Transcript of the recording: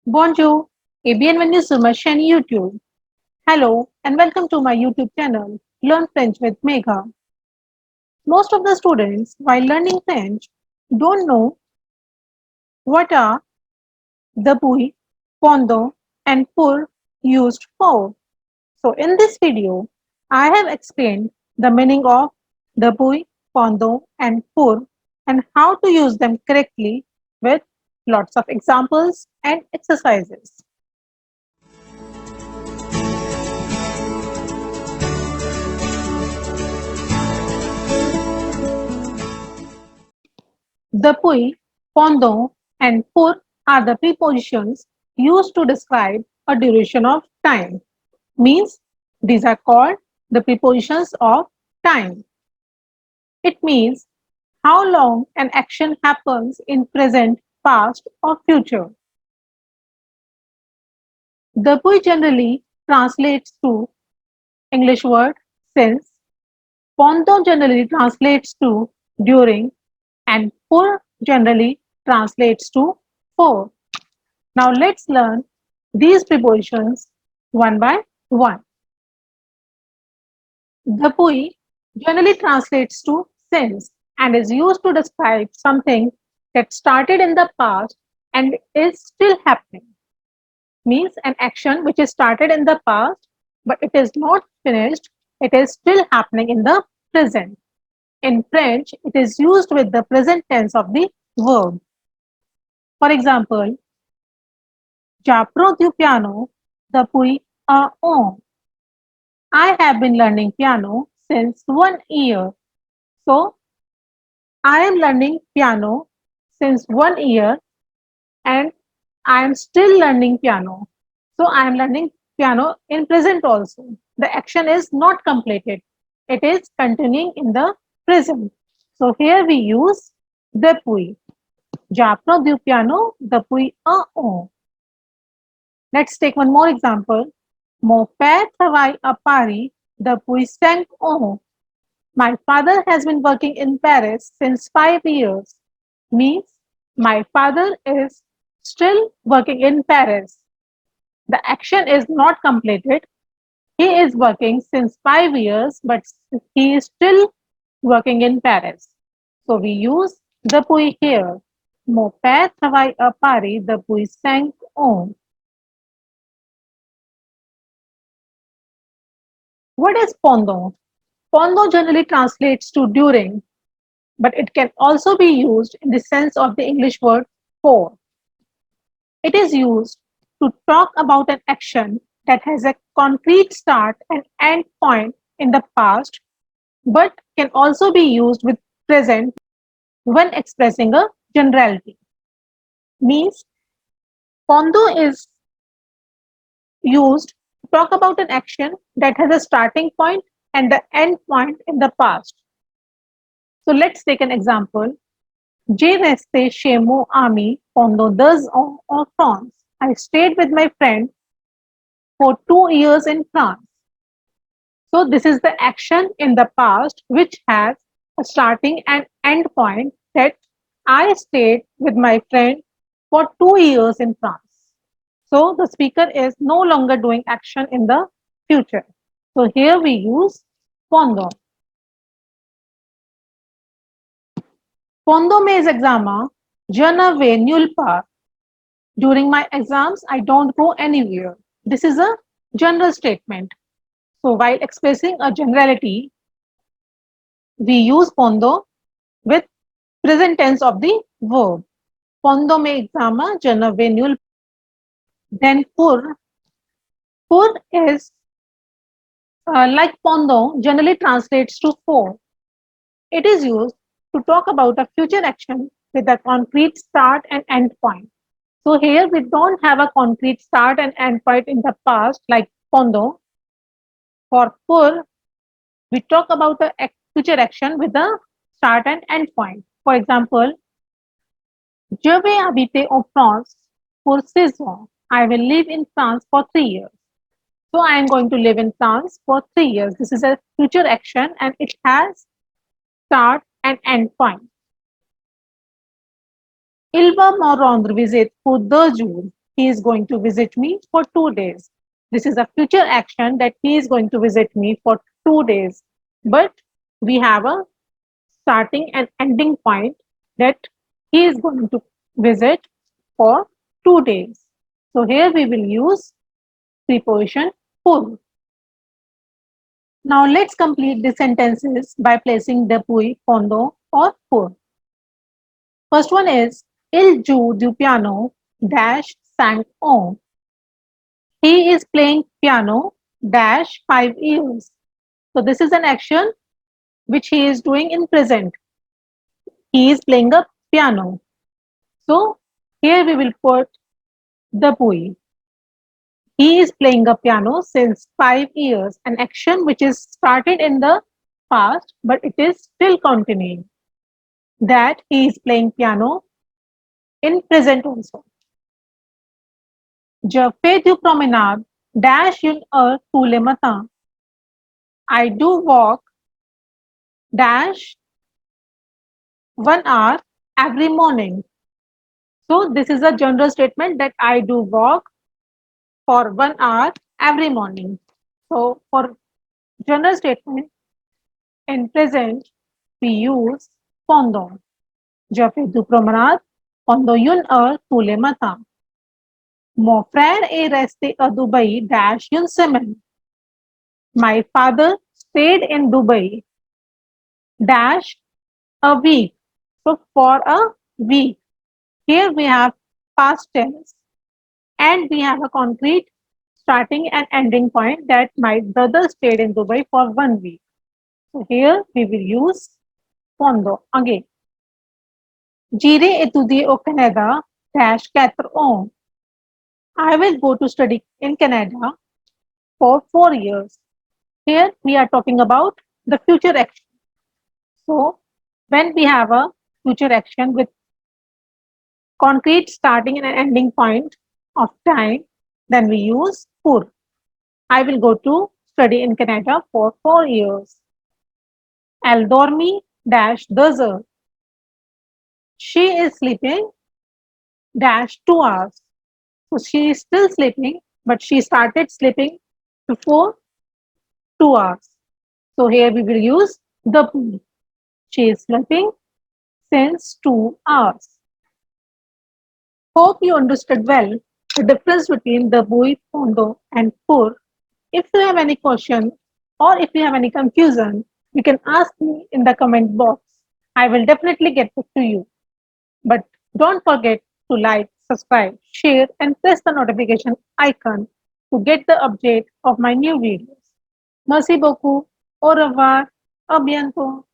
Bonjour et bienvenue sur ma chaîne YouTube. Hello and welcome to my YouTube channel, Learn French with Megha. Most of the students, while learning French, don't know what are depuis, pendant, and pour used for. So, in this video, I have explained the meaning of depuis, pendant, and pour and how to use them correctly with lots of examples and exercises. Depuis, pendant, and pour are the prepositions used to describe a duration of time. Means these are called the prepositions of time. It means how long an action happens in present, past, or future. Depuis generally translates to English word since, pendant generally translates to during, and pour generally translates to for. Now let's learn these prepositions one by one. Depuis generally translates to since and is used to describe something that started in the past and is still happening. Means an action which is started in the past but it is not finished, it is still happening in the present. In French, it is used with the present tense of the verb. For example, j'apprends du piano depuis un an. I have been learning piano since 1 year. So, I am learning piano since 1 year and I am still learning piano. So, I am learning piano in present also. The action is not completed. It is continuing in the present. So, here we use depuis. J'apprends du piano depuis un an. Let's take one more example. Mon père travaille à Paris depuis 5 ans. My father has been working in Paris since 5 years. Means my father is still working in Paris. The action is not completed. He is working since 5 years, but he is still working in Paris. So we use depuis here. Mon père travaille à Paris depuis 5 ans. What is pendant? Pendant generally translates to during, but it can also be used in the sense of the English word for. It is used to talk about an action that has a concrete start and end point in the past, but can also be used with present when expressing a generality. Means pendant is used to talk about an action that has a starting point and the end point in the past. So let's take an example. J'ai resté chez mon ami pendant 2 ans en France. I stayed with my friend for 2 years in France. So this is the action in the past which has a starting and end point that I stayed with my friend for 2 years in France. So the speaker is no longer doing action in the future. So here we use pendant. Pendant mes examens, je ne vais nulle part. During my exams, I don't go anywhere. This is a general statement. So while expressing a generality, we use pendant with present tense of the verb. Pendant mes examens, je ne vais nulle part. Then pour is like pendant generally translates to for. It is used to talk about a future action with a concrete start and end point. So here we don't have a concrete start and end point in the past like pendant. For pour, we talk about a future action with a start and end point. For example, je vais habiter en France pour 6 ans. I will live in France for 3 years. So I am going to live in France for 3 years. This is a future action and it has start and end point. Il va me rendre visite pour 2 jours. he is going to visit me for 2 days. This is a future action that he is going to visit me for 2 days. But we have a starting and ending point that he is going to visit for 2 days. So here we will use preposition pour. Now let's complete the sentences by placing depuis, pendant or pour. First one is Il joue du piano dash 5 ans. He is playing piano dash 5 years. So this is an action which he is doing in present. He is playing a piano. So here we will put depuis. He is playing a piano since 5 years, an action which is started in the past but it is still continuing. That he is playing piano in present also. Je fais du promenade dash une heure tous les matins. I do walk dash 1 hour every morning. So this is a general statement that I do walk for 1 hour every morning. So for general statement in present we use pendant. Je fais du promenade pendant une heure tous les matins. Mon frère est resté à Dubai dash une semaine. My father stayed in Dubai dash a week. So for a week. Here we have past tense and we have a concrete starting and ending point that my brother stayed in Dubai for 1 week. So here we will use pendant again. J'irai étudier au Canada dash 4 ans. I will go to study in Canada for 4 years. Here we are talking about the future action. So when we have a future action with concrete starting and ending point of time, then we use pour. I will go to study in Canada for 4 years. Elle dormi dash 2 heures. She is sleeping dash 2 hours. So she is still sleeping, but she started sleeping before 2 hours. So here we will use depuis. She is sleeping since 2 hours. Hope you understood well the difference between depuis, pendant, and pour. If you have any question or if you have any confusion, you can ask me in the comment box. I will definitely get back to you. But don't forget to like, subscribe, share, and press the notification icon to get the update of my new videos. Merci beaucoup. Au revoir. À bientôt.